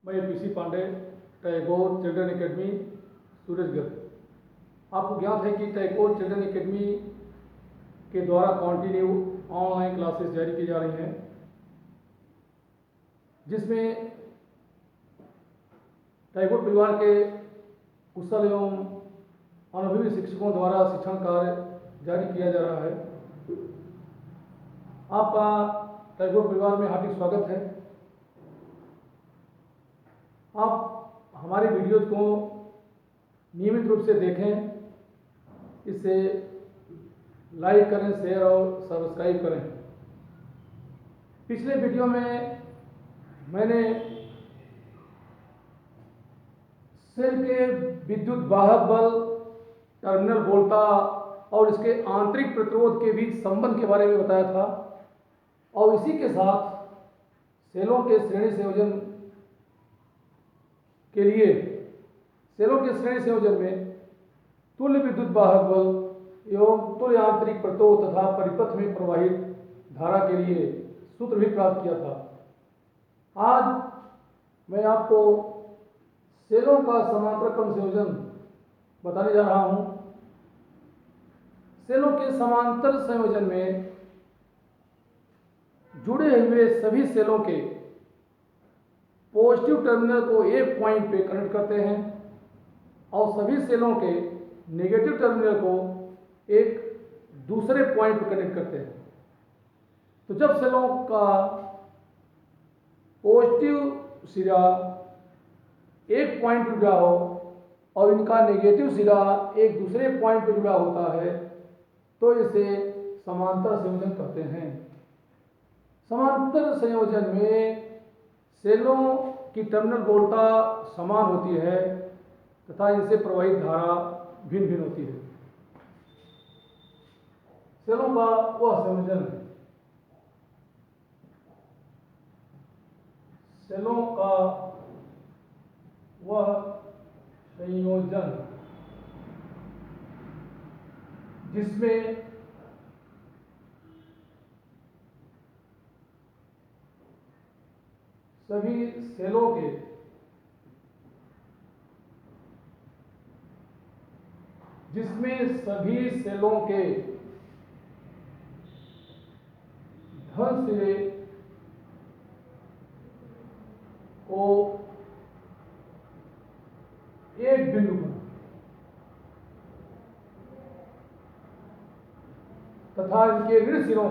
मैं PC Pandey, Tagore children academy, Surajgarh. आपको ज्ञात है कि टैगोर चिल्ड्रन एकेडमी के द्वारा कंटिन्यू ऑनलाइन क्लासेस जारी की जा रही हैं, जिसमें टैगोर परिवार के कुशल एवं अनुभवी शिक्षकों द्वारा शिक्षण कार्य जारी किया जा रहा है। आपका टैगोर परिवार में हार्दिक स्वागत है। आप हमारे वीडियोज को नियमित रूप से देखें, इसे लाइक करें, शेयर और सब्सक्राइब करें। पिछले वीडियो में मैंने सेल के विद्युत वाहक बल, टर्मिनल वोल्टा और इसके आंतरिक प्रतिरोध के बीच संबंध के बारे में बताया था, और इसी के साथ सेलों के श्रेणी संयोजन के लिए सेलों के श्रेणी संयोजन में तुल्य विद्युत वाहक बल एवं तुल्य आंतरिक प्रतिरोध तथा परिपथ में प्रवाहित धारा के लिए सूत्र भी प्राप्त किया था। आज मैं आपको सेलों का समांतर क्रम संयोजन बताने जा रहा हूं। सेलों के समांतर संयोजन में जुड़े हुए सभी सेलों के पॉजिटिव टर्मिनल को एक पॉइंट पे कनेक्ट करते हैं और सभी सेलों के नेगेटिव टर्मिनल को एक दूसरे पॉइंट पे कनेक्ट करते हैं। तो जब सेलों का पॉजिटिव सिरा एक पॉइंट पे जुड़ा हो और इनका नेगेटिव सिरा एक दूसरे पॉइंट पे जुड़ा होता है, तो इसे समांतर संयोजन कहते हैं। समांतर संयोजन में सेलों की टर्मिनल वोल्टा समान होती है तथा इनसे प्रवाहित धारा भिन्न भिन्न होती है। सेलों का वह संयोजन है, सेलों का वह संयोजन जिसमें सभी सेलों के धन सिरे को एक बिंदु पर तथा इनके ऋण सिरों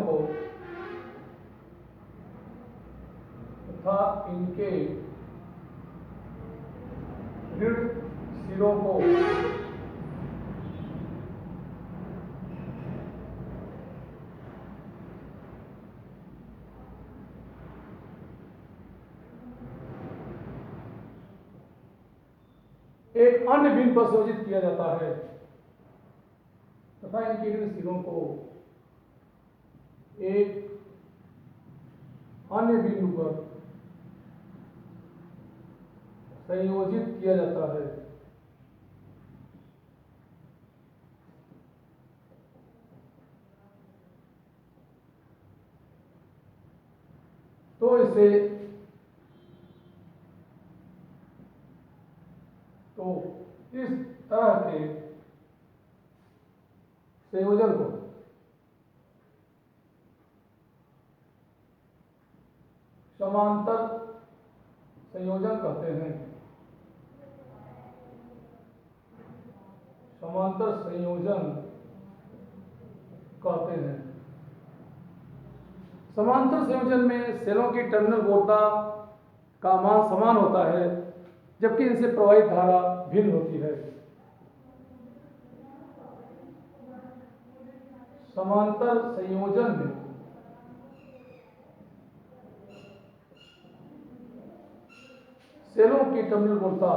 को एक अन्य बिंदु पर संयोजित किया जाता है तथा इनके ऋण सिरों को एक अन्य बिंदु पर संयोजित किया जाता है। तो इस तरह के संयोजन को समांतर संयोजन कहते हैं। समांतर संयोजन कहते हैं। समांतर संयोजन में सेलों की टर्मिनल वोल्टा का मान समान होता है, जबकि इनसे प्रवाहित धारा भिन्न होती है। समांतर संयोजन में सेलों की टर्मिनल वोल्टा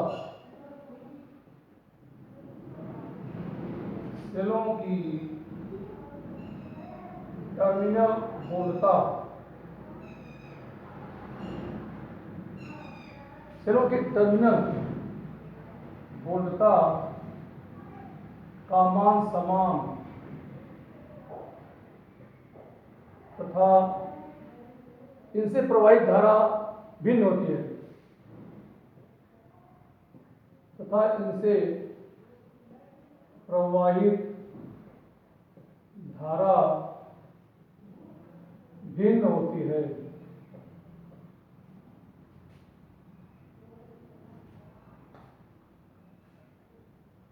का मान समान तथा इनसे प्रवाहित धारा भिन्न होती है। तथा इनसे प्रवाहित धारा भिन्न होती है।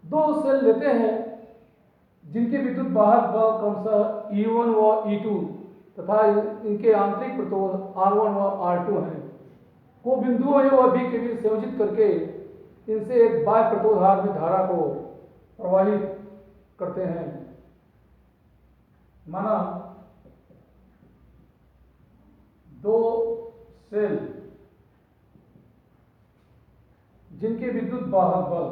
दो सेल लेते हैं जिनके विद्युत वाहक बल क्रमशः E1 व E2 तथा इनके आंतरिक प्रतिरोध R1 व R2 हैं, को बिंदुओं A व B के बीच संयोजित करके इनसे एक बाह्य प्रतिरोधार में धारा को प्रवाहित करते हैं। माना दो सेल जिनके विद्युत वाहक बल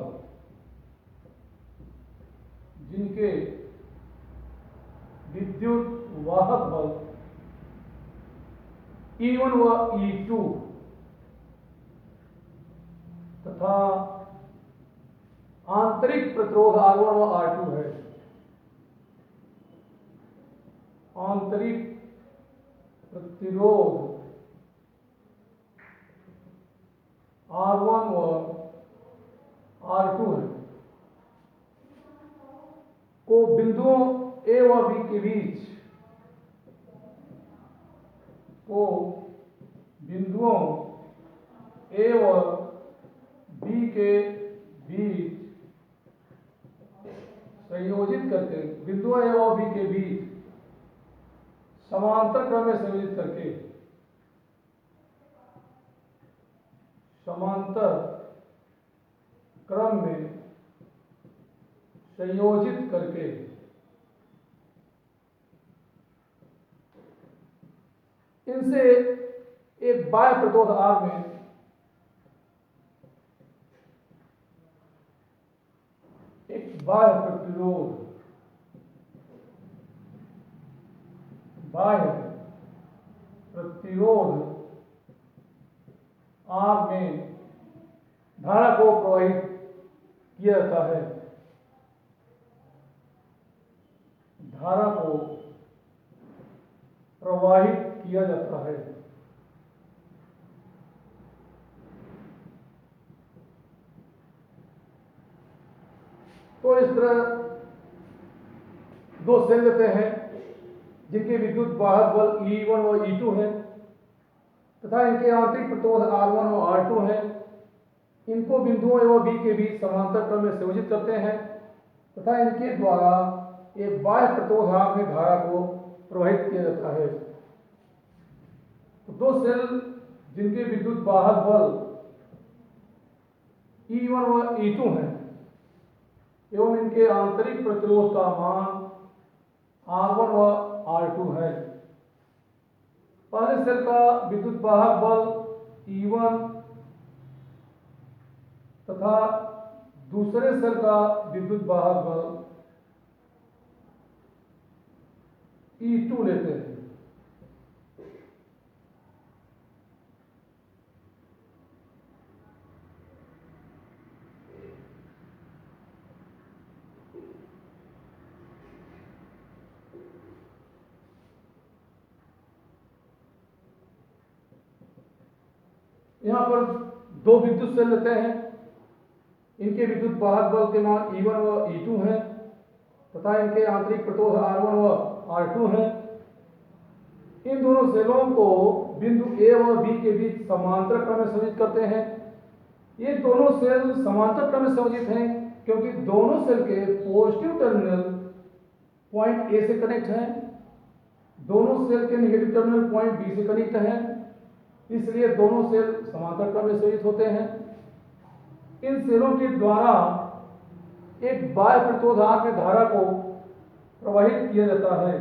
E1 व E2 तथा आंतरिक प्रतिरोध R1 व R2 है। आंतरिक प्रतिरोध R1 व R2 है, को बिंदुओं A व B के बीच संयोजित करके बिंदुओं A व B के बीच समांतर क्रम में संयोजित करके इनसे एक बाह्य प्रतिरोध R में बाह्य प्रतिरोध R में धारा को प्रवाहित किया जाता है। तो इस तरह दो सेल लेते हैं जिनके विद्युत वाहक बल E1 व E2 है तथा इनके आंतरिक प्रतिरोध R1 व R2 है। इनको बिंदुओं A व B के बीच समांतर क्रम में संयोजित करते हैं तथा इनके द्वारा एक बाह्य प्रतिरोधार में धारा को प्रवाहित किया जाता है। तो दो सेल जिनके विद्युत वाहक बल E1 व E2 है एवं इनके आंतरिक प्रतिरोध का मान R1 व R2 है। पहले सेल का विद्युत वाहक बल E1 तथा दूसरे सेल का विद्युत वाहक बल E2 लेते हैं। यहां पर दो विद्युत सेल लेते हैं, इनके विद्युत वाहक बल के मान E1 व E2 है तथा इनके आंतरिक प्रतिरोध R1 व R2 है। इन दोनों सेलों को बिंदु A व B के बीच समांतर क्रम में संयोजित करते हैं। ये दोनों सेल समांतर क्रम में संयोजित हैं क्योंकि दोनों सेल के पॉजिटिव टर्मिनल पॉइंट A से कनेक्ट हैं, दोनों सेल के नेगेटिव टर्मिनल पॉइंट B से कनेक्ट हैं, इसलिए दोनों सेल समांतर क्रम में संयोजित होते हैं। इन सेलों के द्वारा एक बाह्य प्रतिरोधार में धारा को प्रवाहित किया जाता है।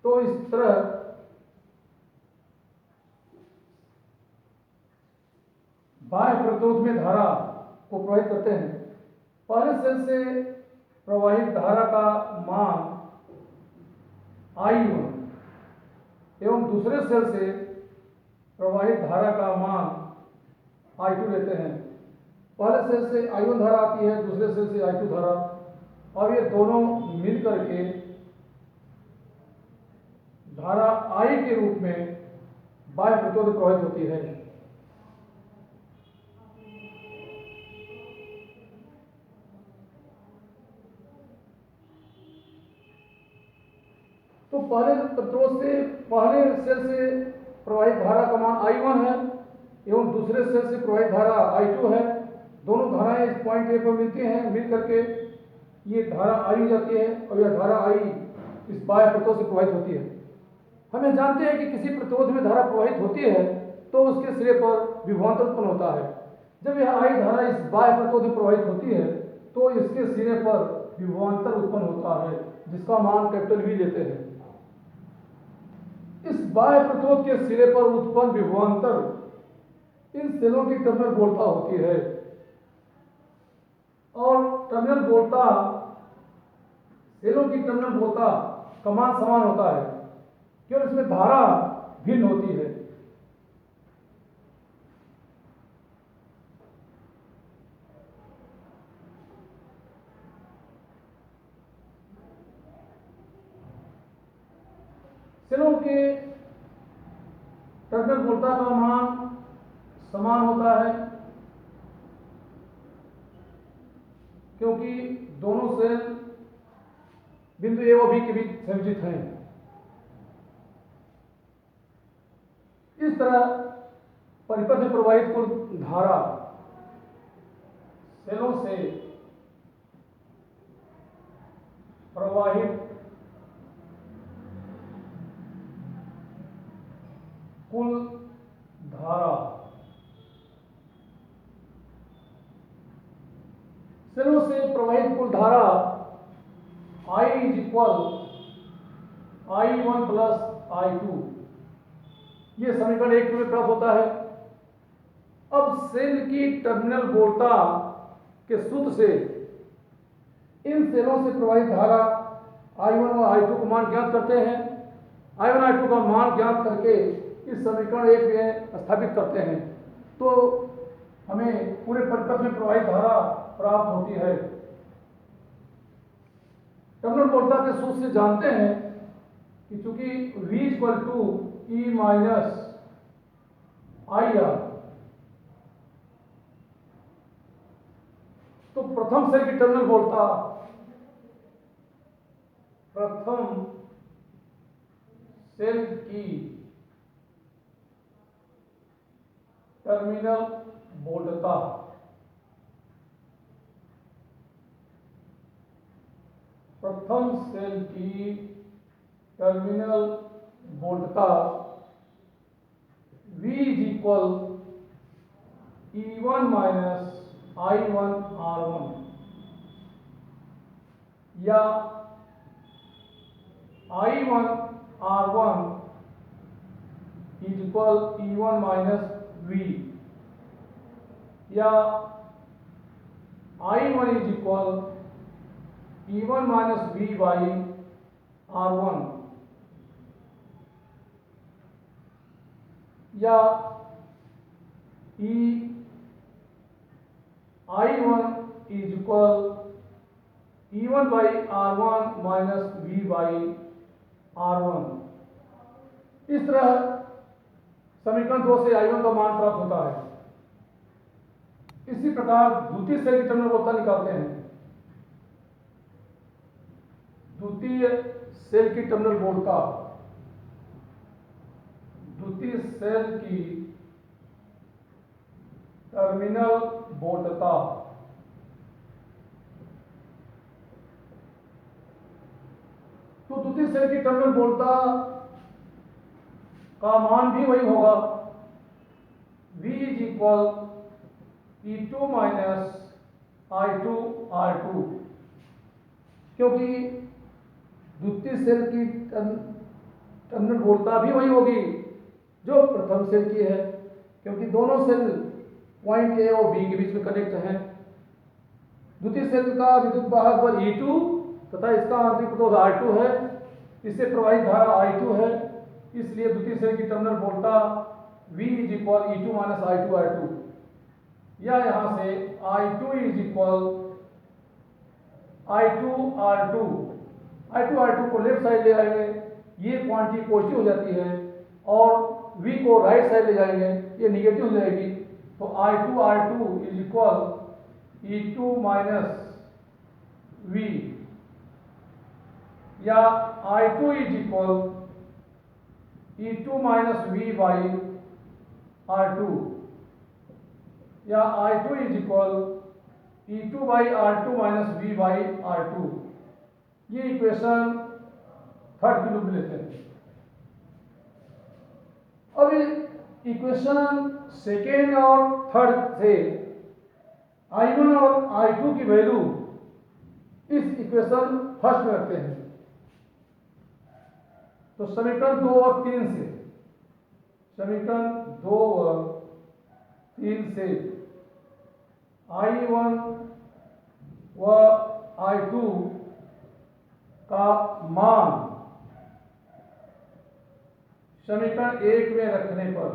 तो इस तरह बाह्य प्रतिरोध में धारा को प्रवाहित करते हैं। पहले सेल से प्रवाहित धारा का मान I1 एवं दूसरे सेल से प्रवाहित धारा का मान I2 लेते हैं। पहले सेल से I1 धारा आती है, दूसरे सेल से I2 धारा और ये दोनों मिल करके धारा I के रूप में बाह्य प्रतिरोध प्रवाहित होती है। तो पहले प्रतिरोध से पहले सेल से प्रवाहित धारा का मान I1 है एवं दूसरे सेल से प्रवाहित धारा I2 है। दोनों धाराएं इस पॉइंट ए पर मिलती हैं, मिल करके ये धारा I जाती है और यह धारा I इस बाह्य प्रतिरोध से प्रवाहित होती है। हम यह जानते हैं कि किसी प्रतिरोध में धारा प्रवाहित होती है तो उसके सिरे पर विभवांतर उत्पन्न होता है। जब यह I धारा इस बाह्य प्रतिरोध में प्रवाहित होती है तो इसके सिरे पर विभवांतर उत्पन्न होता है, जिसका मान कैपिटल V लेते हैं। इस बाह्य प्रतिरोध के सिरे पर उत्पन्न विभवांतर इन सेलों की टर्मिनल वोल्टता होती है और टर्मिनल वोल्टता सेलों की टर्मिनल वोल्टता का मान समान होता है, केवल इसमें धारा भिन्न होती है। सेलों के टर्मिनल वोल्टता का मान समान होता है क्योंकि दोनों सेल बिंदु A और B के बीच संयोजित हैं। इस तरह परिपथ में प्रवाहित कुल धारा सेलों से प्रवाहित कुल धारा सेलों से प्रवाहित कुल धारा I is equal I1 plus I2, ये समीकरण 1 में प्राप्त होता है। अब सेल की टर्मिनल वोल्टता के सूत्र से इन सेलों से प्रवाहित धारा I1 और I2 का मान ज्ञात करते हैं। I1 I2 का मान ज्ञात करके इस समीकरण 1 में स्थापित करते हैं तो हमें पूरे परिपथ में प्रवाहित धारा प्राप्त होती है। टर्मिनल वोल्टता के सूत्र से जानते हैं कि चूंकि V equal to E minus IR, तो प्रथम सेल की टर्मिनल वोल्टता प्रथम सेल की टर्मिनल वोल्टता प्रथम सेल की टर्मिनल वोल्टता V is equal E1 minus I1 R1 या I1 R1 is equal E1 minus V या I1 is equal E1 minus V by R1 या I1 is equal E1 by R1 minus V by R1। इस तरह समीकरण 2 से I1 का मान प्राप्त होता है। इसी प्रकार द्वितीय सेल की टर्मिनल वोल्टता निकालते हैं। द्वितीय सेल की टर्मिनल वोल्टता द्वितीय सेल की टर्मिनल वोल्टता तो द्वितीय सेल की टर्मिनल वोल्टता का मान भी वही होगा, V is equal E2 minus I2 R2, क्योंकि द्वितीय सेल की टर्मिनल वोल्टता भी वही होगी जो प्रथम सेल की है, क्योंकि दोनों सेल पॉइंट A और B के बीच में कनेक्ट हैं। द्वितीय सेल का विद्युत वाहक बल E2 तथा इसका आंतरिक प्रतिरोध R2 है, इससे प्रवाहित धारा I2 है, इसलिए द्वितीय सेल की टर्मिनल वोल्टता V is equal E2 minus I2 R2 या यहां से I2 इज इक्वल I2 को लेफ्ट साइड ले आएंगे, ये क्वांटिटी पॉजिटिव हो जाती है, और V को राइट साइड ले जाएंगे, ये निगेटिव हो जाएगी। तो I2 is equal E2 minus V, या I2 is equal E2 minus V by R2, या I2 is equal E2 by R2 minus V by R2। ये इक्वेशन थर्ड के रूप में लेते हैं। अब इक्वेशन सेकेंड और थर्ड से I1 और I2 की वैल्यू इस इक्वेशन फर्स्ट में रखते हैं। तो समीकरण 2 और 3 से, समीकरण 2 और 3 से I1 व I2 का मान समीकरण 1 में रखने पर,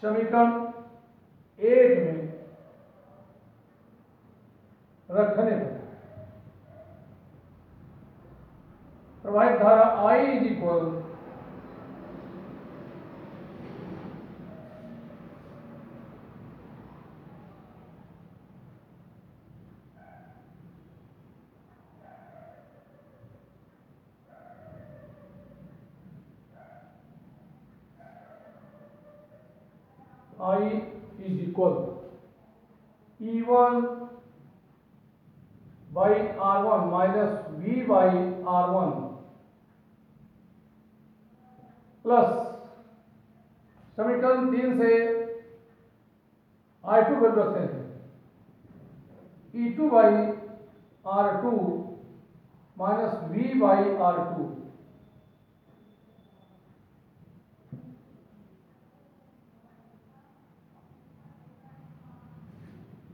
समीकरण 1 में रखने पर प्रवाहित धारा I is equal E1 by R1 minus V by R1 plus समीकरण 3 से I2 वैल्यू रखते हैं, E2 by R2 minus V by R2,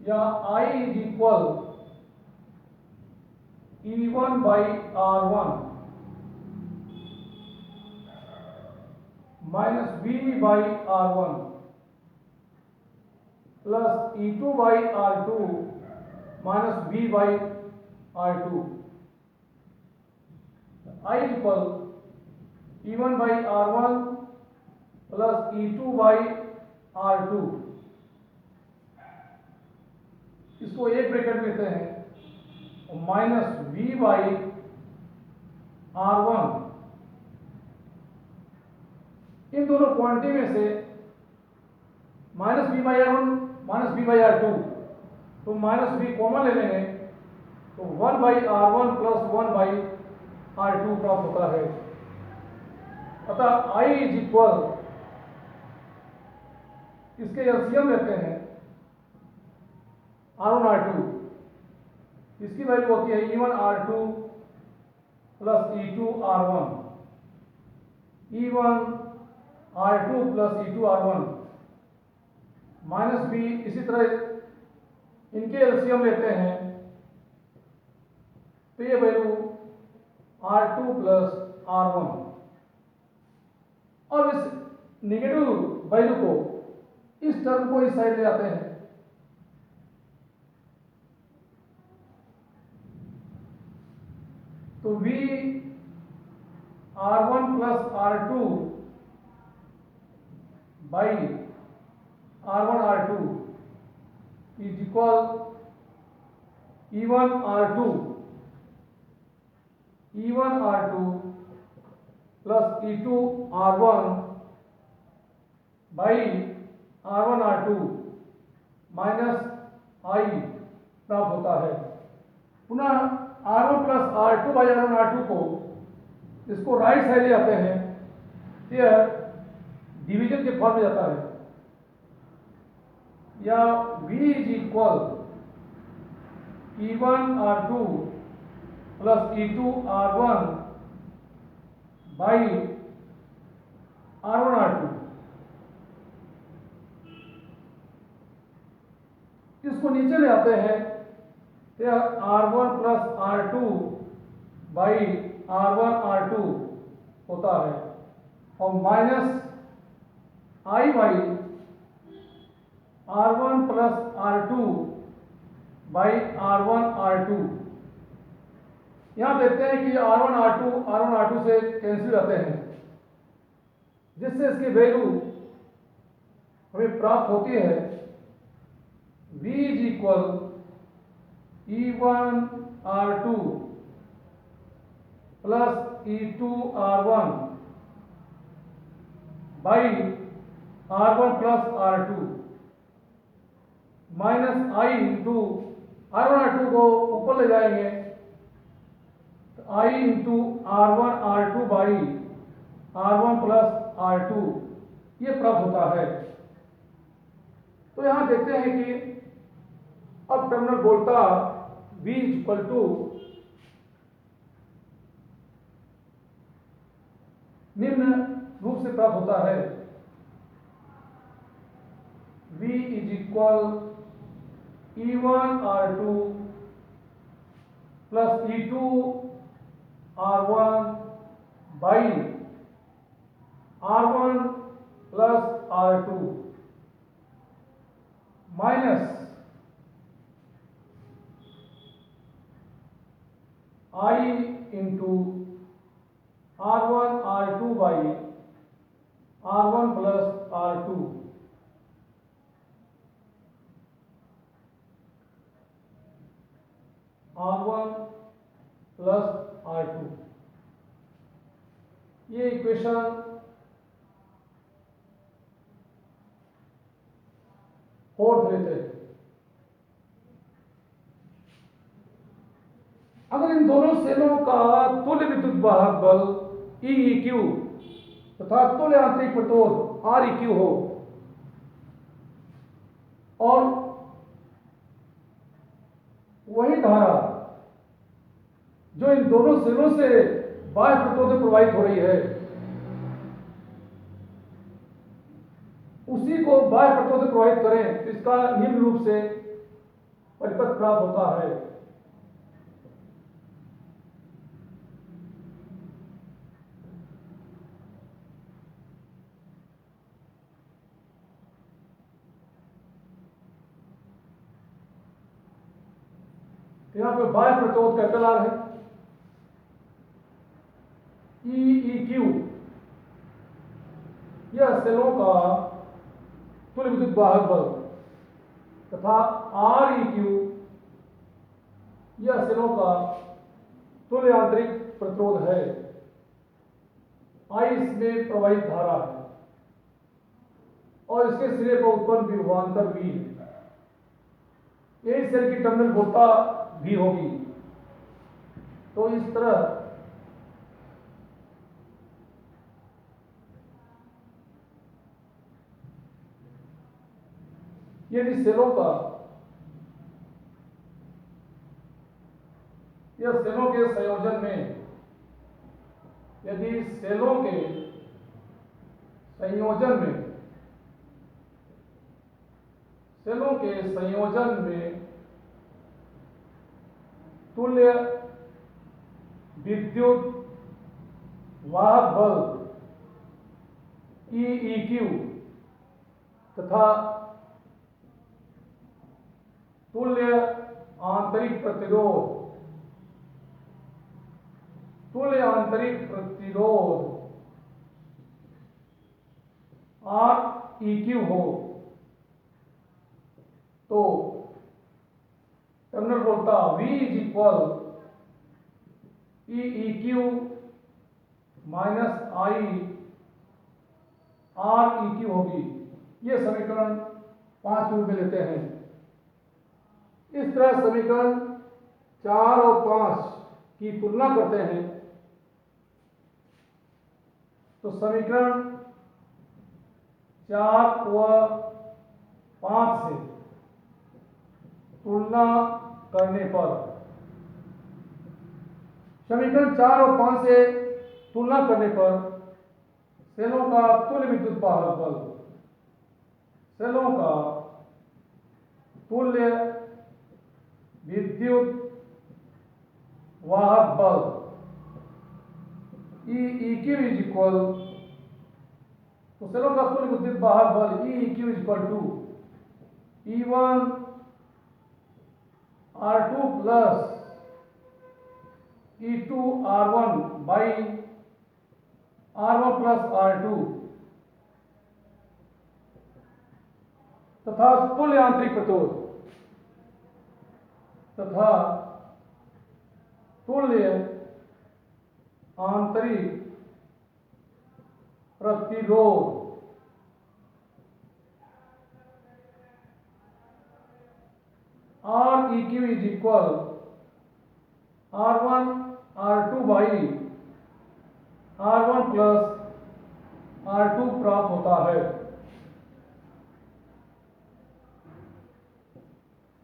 या I is equal E1 by R1 minus V by R1 plus E2 by R2 minus V by R2। I is equal E1 by R1 plus E2 by R2, इसको एक bracket में लेते हैं, minus V by R1, इन दोनों quantity में से minus V by R1 minus V by R2, तो minus V common ले लेंगे, तो 1 by R1 plus 1 by R2 प्राप्त होता है। अतः I इज इक्वल, इसके एलसीएम लेते हैं R1 R2, इसकी वैल्यू होती है E1 R2 plus E2 R1, E1 R2 plus E2 R1 minus B, इसी तरह इनके एलसीएम लेते हैं, तो ये वैल्यू R2 प्लस R1। अब इस नेगेटिव वैल्यू को, इस टर्म को इस साइड ले जाते हैं, तो V R1 plus R2 by R1 R2 is equal E1 R2 plus E2 R1 by R1 R2 minus I प्राप्त होता है। पुनः R1 plus R2 by R1 R2 को, इसको राइट साइड ले जाते हैं, यह डिवीजन के फॉर्म में जाता है, या V is equal E1 R2 plus E2 R1 by R1 R2, इसको नीचे ले आते हैं, यह R1 plus R2 by R1 R2 होता है, और minus I by R1 plus R2 by R1 R2। यहाँ देखते हैं कि R1 R2 से कैंसिल आते हैं, जिससे इसकी वैल्यू हमें प्राप्त होती है V is equal E1 R2 plus E2 R1 by R1 plus R2 minus I into R1 R2 को ऊपर ले जाएंगे तो I into R1 R2 by R1 plus R2 ये प्राप्त होता है। तो यहां देखते हैं कि अब टर्मिनल बोलता V इक्वल टू निम्न रूप से प्राप्त होता है V is equal E1 R2 plus E2 R1 by R1 plus R2 minus I into R1 R2 by R1 plus R2 R1 plus R2। ये इक्वेशन फोर्थ लेते हैं। अगर इन दोनों सेलों का तुल्य विद्युत वाहक बल EEQ तथा तुल्य आंतरिक प्रतिरोध REQ हो और वही धारा जो इन दोनों सेलों से बाह्य प्रतिरोध में प्रवाहित हो रही है उसी को बाह्य प्रतिरोध में प्रवाहित करें तो इसका निम्न रूप से परिपथ प्राप्त होता है। यहां पे बाह्य प्रतिरोध कैपिटल R है, EEQ यह सेलों का तुल्य विद्युत वाहक बल तथा REQ यह सेलों का तुल्य आंतरिक प्रतिरोध है। I इसमें प्रवाहित धारा है और इसके सिरे पर उत्पन्न विभवांतर V है। यही सेल की टर्मिनल वोल्टा भी होगी। तो इस तरह यदि सेलों का या सेलों के संयोजन में यदि सेलों के संयोजन में तुल्य विद्युत वाहक बल EEQ तथा तुल्य आंतरिक प्रतिरोध REQ हो तो टर्मिनल बोलता V is equal EEQ minus I REQ होगी। ये समीकरण 5 रूप में लेते हैं। इस तरह समीकरण 4 और 5 की तुलना करते हैं तो समीकरण 4 व 5 से तुलना करने पर समीकरण 4 और 5 से तुलना करने पर सेलों का तुल्य विद्युत वाहक बल सेलों का तुल्य विद्युत वाहक बल EEQ इज इक्वल तो सेलों का तुल्य विद्युत वाहक बल EEQ is equal to E1 R2 plus E2 R1 by R1 plus R2 तथा तुल्य आंतरिक प्रतिरोध तथा तुल्य आंतरिक प्रतिरोध R EQ is equal R1 R2 by R1 plus R2 प्राप्त होता है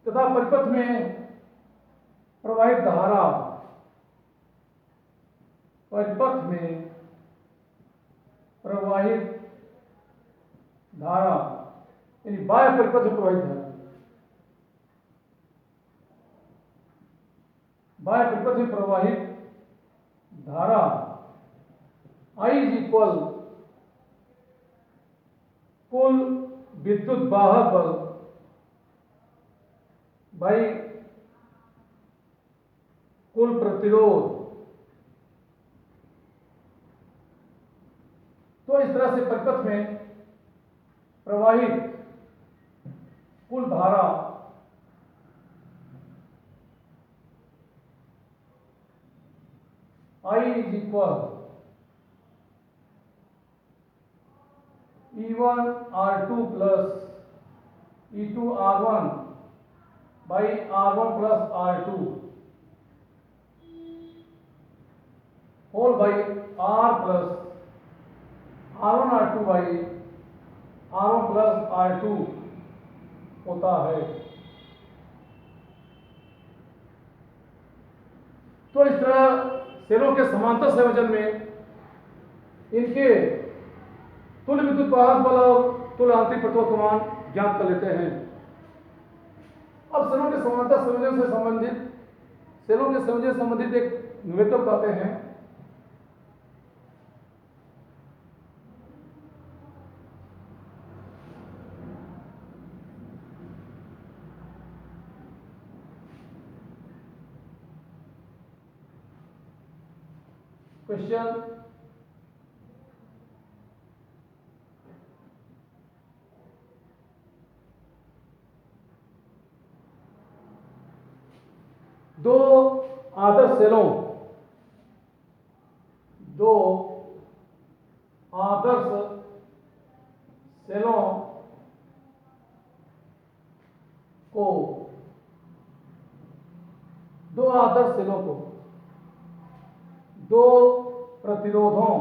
तथा परिपथ में प्रवाहित धारा परिपथ में प्रवाहित धारा यानी बाह्य परिपथ में प्रवाहित धारा बाह्य परिपथ में प्रवाहित धारा I इज इक्वल कुल विद्युत वाहक बल बाई कुल प्रतिरोध। तो इस तरह से परिपथ में प्रवाहित कुल धारा I is equal E1 R2 plus E2 R1 by R1 plus R2 whole by R plus R1 R2 by R1 plus R2 होता है। तो इस तरह सेलों के समांतर संयोजन में इनके तुल्य विद्युत वाहक बल और तुल्य आंतरिक प्रतिरोध का मान ज्ञात कर लेते हैं। अब सेलों के समांतर संयोजन से संबंधित सेलों के संयोजन से संबंधित एक न्यूमेरिकल बताते हैं। क्वेश्चन दो आदर्श सेलों को दो प्रतिरोधों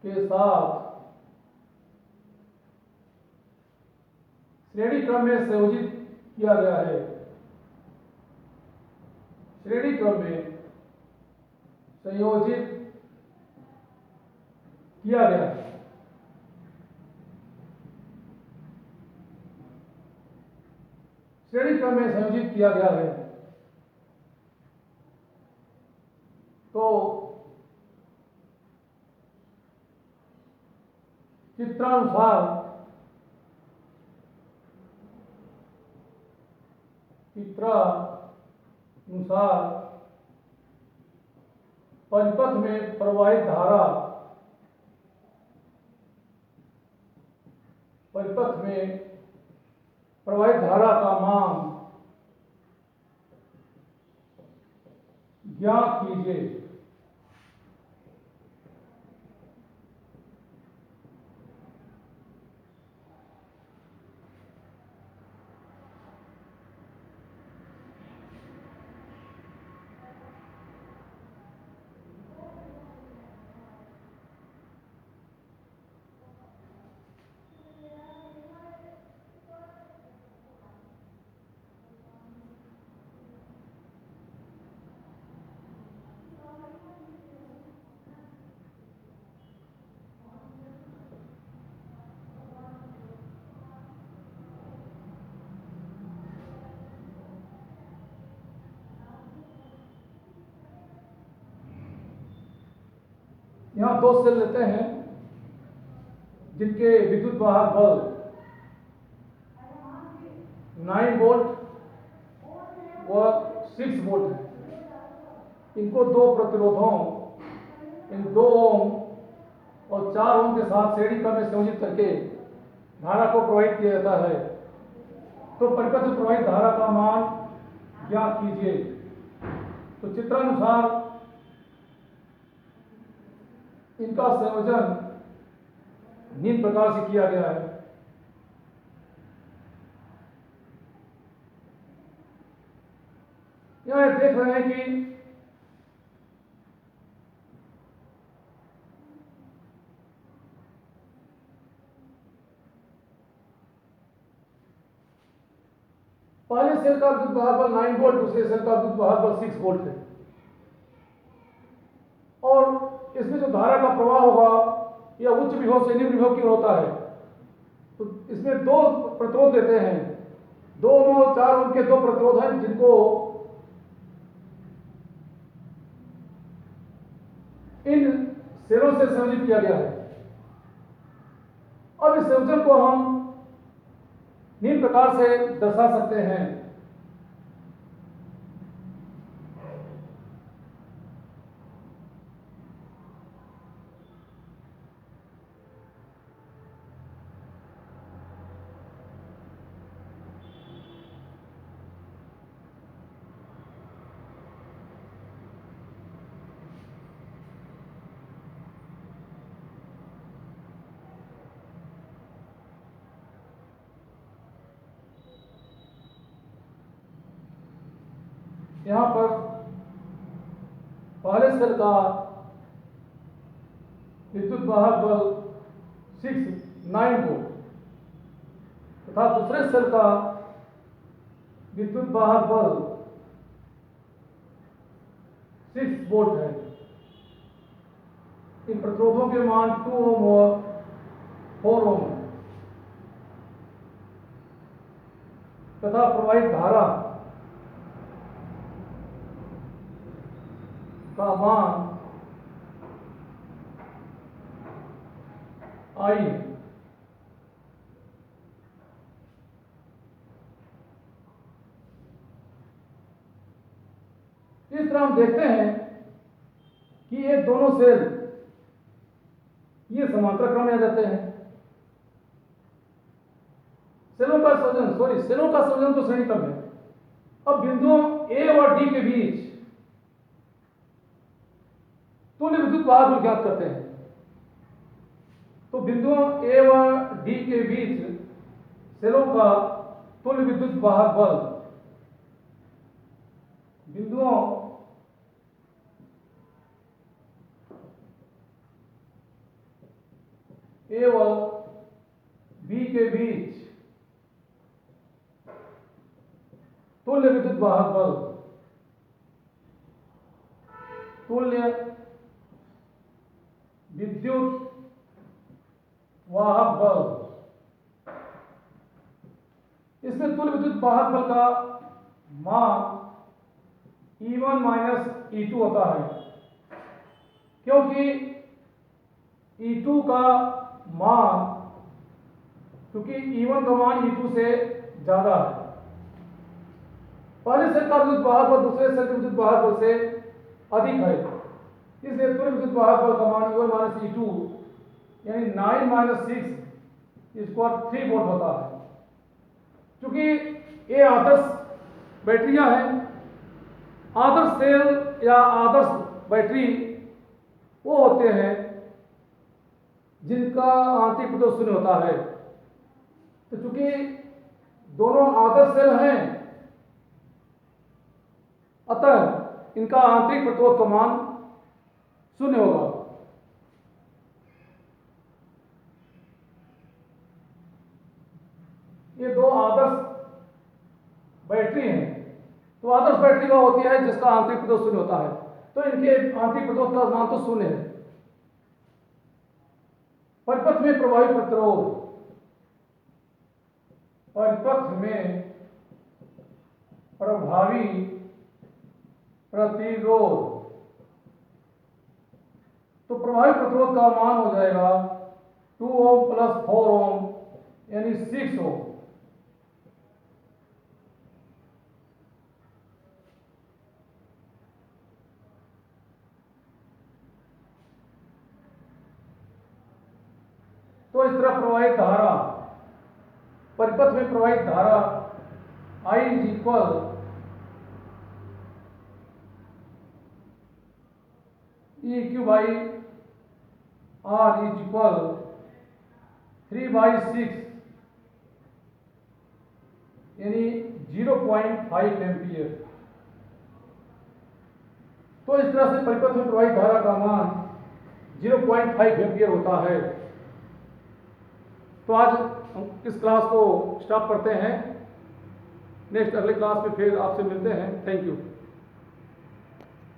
के साथ श्रेणी क्रम में संयोजित किया गया है। श्रेणी क्रम में संयोजित किया गया है। श्रेणी क्रम में संयोजित किया गया है तो चित्रानुसार परिपथ में प्रवाहित धारा का मान ज्ञात कीजिए। यहां दो सेल लेते हैं जिनके विद्युत वाहक बल 9 वोल्ट व 6 वोल्ट है, इनको दो प्रतिरोधों इन 2 ओम और 4 ओम के साथ श्रेणी क्रम में संयोजित करके धारा को प्रवाहित किया जाता है। तो परिपथ में प्रवाहित धारा का मान ज्ञात कीजिए। तो चित्रानुसार इनका संयोजन निम्न प्रकार से किया गया है। यहां देख रहे हैं कि पहले सेल का विद्युत वाहक बल 9 वोल्ट, दूसरे सेल का विद्युत वाहक बल 6 वोल्ट है और इसमें जो धारा का प्रवाह होगा यह उच्च विभव से निम्न विभव की ओर होता है। तो इसमें 2 प्रतिरोध देते हैं, 2 ओम और 4 ओम के 2 प्रतिरोध हैं जिनको इन सेलों से संयोजित किया गया है। अब इस संयोजन को हम निम्न प्रकार से दर्शा सकते हैं। यहां पर पहले सेल का विद्युत वाहक बल 9 वोल्ट तथा दूसरे सेल का विद्युत वाहक बल 6 वोल्ट है। इन प्रतिरोधों के मान 2 ओम और 4 ओम है तथा प्रवाहित धारा का मान I है। इस तरह हम देखते हैं कि ये दोनों सेल ये समांतर क्रम में आ जाते हैं। सेलों का संयोजन तो श्रेणी क्रम है। अब बिंदुओं A और D के बीच तुल्य विद्युत वाहक बल ज्ञात करते हैं। तो बिंदुओं A व D के बीच सेलों का तुल्य विद्युत वाहक बल बिंदुओं A व B के बीच तुल्य विद्युत वाहक बल इसमें तुल्य विद्युत वाहक बल का मान E1 माइनस E2 होता है, क्योंकि E2 का मान क्योंकि E1 का मान E2 से ज्यादा है। पहले सेल का विद्युत वाहक बल दूसरे सेल के विद्युत वाहक बल से अधिक है, इसलिए तुल्य विद्युत वाहक बल का मान E1 माइनस E2 यानी 9 माइनस 6 स्क्वायर 3 वोल्ट होता है। क्योंकि ये आदर्श बैटरियां हैं, आदर्श सेल या आदर्श बैटरी वो होते हैं जिनका आंतरिक प्रतिरोध शून्य होता है। तो चूंकि दोनों आदर्श सेल हैं, अतः इनका आंतरिक प्रतिरोध का मान शून्य होगा। ये दो आदर्श बैटरी हैं। तो आदर्श बैटरी वह होती है जिसका आंतरिक प्रतिरोध शून्य होता है, तो इनके आंतरिक प्रतिरोध का मान तो शून्य है। परिपथ में प्रभावी प्रतिरोध, परिपथ में प्रभावी प्रतिरोध, तो प्रभावी प्रतिरोध का मान हो जाएगा 2 ओम प्लस 4 ओम यानी 6 ओम। तो इस तरह प्रवाहित धारा, परिपथ में प्रवाहित धारा I is equal E Q by R is equal 3/6 यानी 0.5 एम्पियर। तो इस तरह से परिपथ में प्रवाहित धारा का मान 0.5 एम्पियर होता है। तो आज हम इस क्लास को स्टॉप करते हैं। नेक्स्ट अगले क्लास में फिर आपसे मिलते हैं। Thank you.